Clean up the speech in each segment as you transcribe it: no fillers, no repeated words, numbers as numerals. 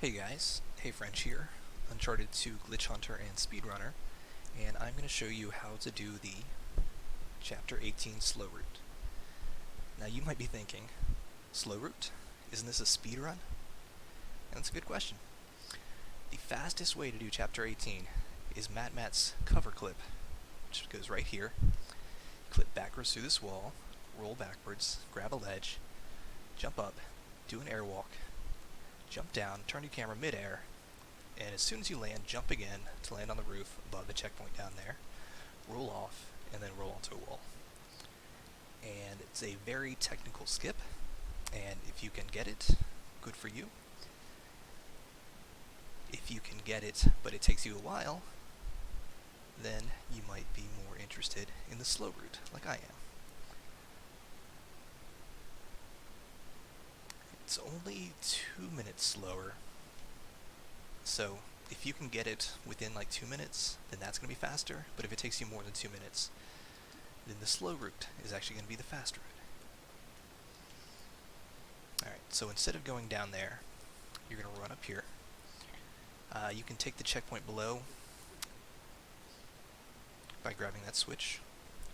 Hey guys, Hey French here, Uncharted 2 Glitch Hunter and Speedrunner, and I'm going to show you how to do the Chapter 18 slow route. Now you might be thinking, slow route? Isn't this a speedrun? And that's a good question. The fastest way to do Chapter 18 is Matt's cover clip, which goes right here. Clip backwards through this wall, roll backwards, grab a ledge, jump up, do an airwalk, jump down, turn your camera mid-air, and as soon as you land, jump again to land on the roof above the checkpoint down there, roll off, and then roll onto a wall. And it's a very technical skip, and if you can get it, good for you. If you can get it, but it takes you a while, then you might be more interested in the slow route, like I am. It's only 2 minutes slower, so if you can get it within like 2 minutes, then that's going to be faster, but if it takes you more than 2 minutes, then the slow route is actually going to be the fast route. Alright, so instead of going down there, you're going to run up here. You can take the checkpoint below by grabbing that switch,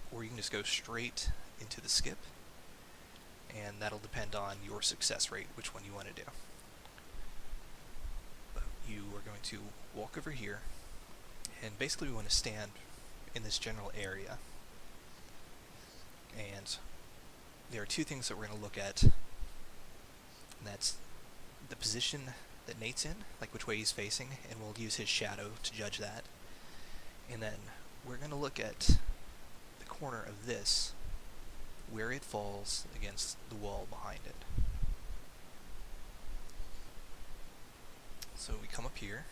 or you can just go straight into the skip, and that'll depend on your success rate, which one you want to do. But you are going to walk over here, and basically we want to stand in this general area. And there are two things that we're going to look at, and that's the position that Nate's in, like which way he's facing, and we'll use his shadow to judge that. And then we're going to look at the corner of this, where it falls against the wall behind it. So we come up here,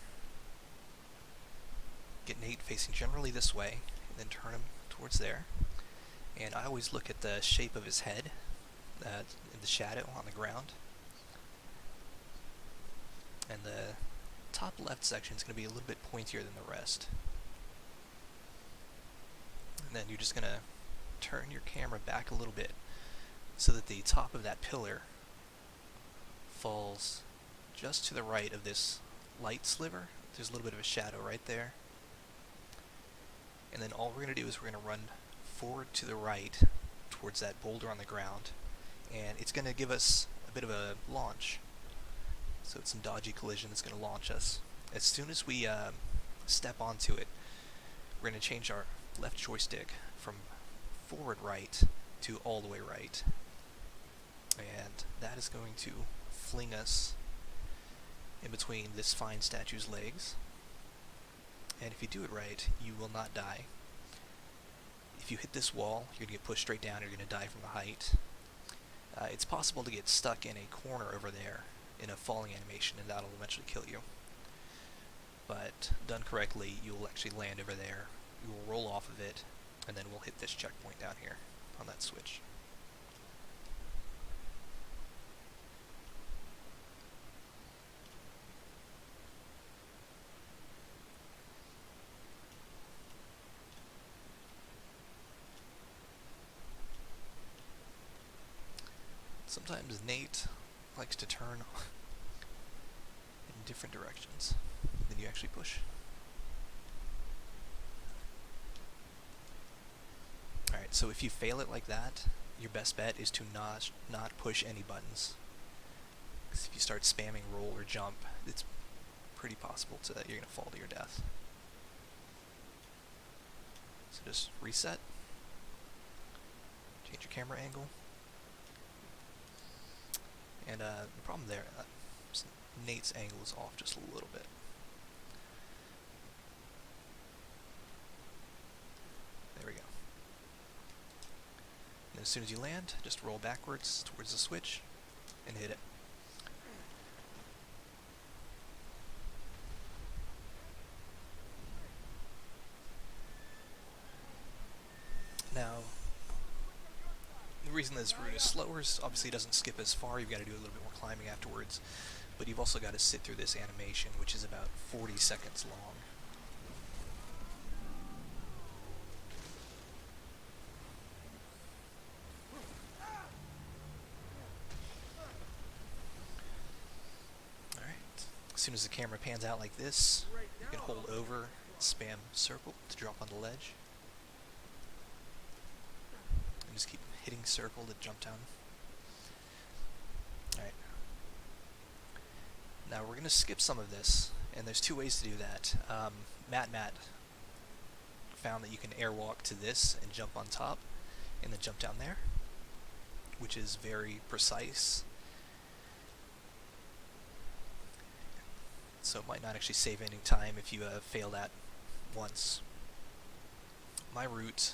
get Nate facing generally this way, and then turn him towards there. And I always look at the shape of his head, in the shadow on the ground. And the top left section is going to be a little bit pointier than the rest. And then you're just going to turn your camera back a little bit so that the top of that pillar falls just to the right of this light sliver. There's a little bit of a shadow right there. And then all we're going to do is we're going to run forward to the right towards that boulder on the ground, and it's going to give us a bit of a launch. So it's some dodgy collision that's going to launch us. As soon as we step onto it, we're going to change our left joystick from forward right to all the way right, and that is going to fling us in between this fine statue's legs. And if you do it right, you will not die. If you hit this wall, you're going to get pushed straight down, you're going to die from the height. It's possible to get stuck in a corner over there in a falling animation, and that'll eventually kill you. But done correctly, you'll actually land over there, you will roll off of it, and then we'll hit this checkpoint down here on that switch. Sometimes Nate likes to turn in different directions than you actually push. Alright, so if you fail it like that, your best bet is to not push any buttons. Because if you start spamming roll or jump, it's pretty possible that you're going to fall to your death. So just reset, change your camera angle. And the problem there, Nate's angle is off just a little bit. There we go. And as soon as you land, just roll backwards towards the switch and hit it. Now, the reason this route is slower is obviously it doesn't skip as far. You've got to do a little bit more climbing afterwards, but you've also got to sit through this animation, which is about 40 seconds long. soon as the camera pans out like this, you can hold over, spam circle to drop on the ledge. And just keep hitting circle to jump down. Alright. Now we're going to skip some of this, and there's two ways to do that. Matt found that you can airwalk to this and jump on top, and then jump down there, which is very precise. So it might not actually save any time if you fail that once. My route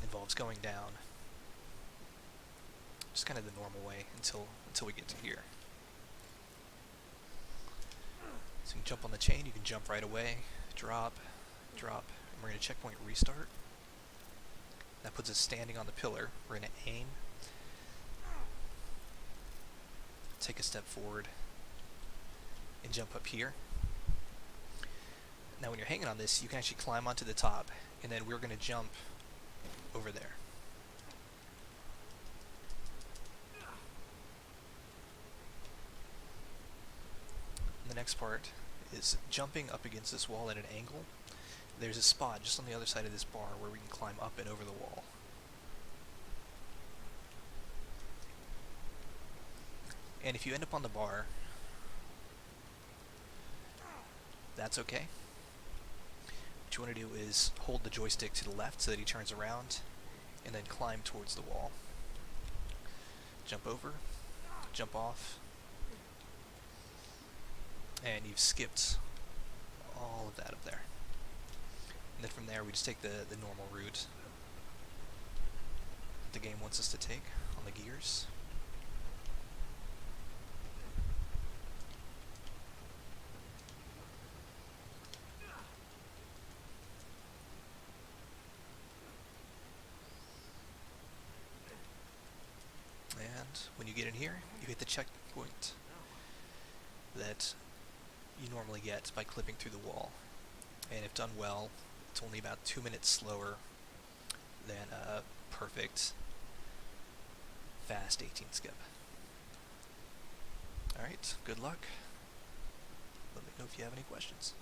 involves going down, just kind of the normal way until we get to here. So you can jump on the chain, you can jump right away, drop, drop, and we're going to checkpoint restart. That puts us standing on the pillar. We're going to aim, take a step forward, and jump up here. Now when you're hanging on this, you can actually climb onto the top, and then we're going to jump over there. And the next part is jumping up against this wall at an angle. There's a spot just on the other side of this bar where we can climb up and over the wall. And if you end up on the bar, that's okay. What you want to do is hold the joystick to the left so that he turns around, and then climb towards the wall. Jump over, jump off, and you've skipped all of that up there. And then from there we just take the normal route the game wants us to take on the gears. And when you get in here, you hit the checkpoint that you normally get by clipping through the wall. And if done well, it's only about 2 minutes slower than a perfect fast 18 skip. Alright, good luck. Let me know if you have any questions.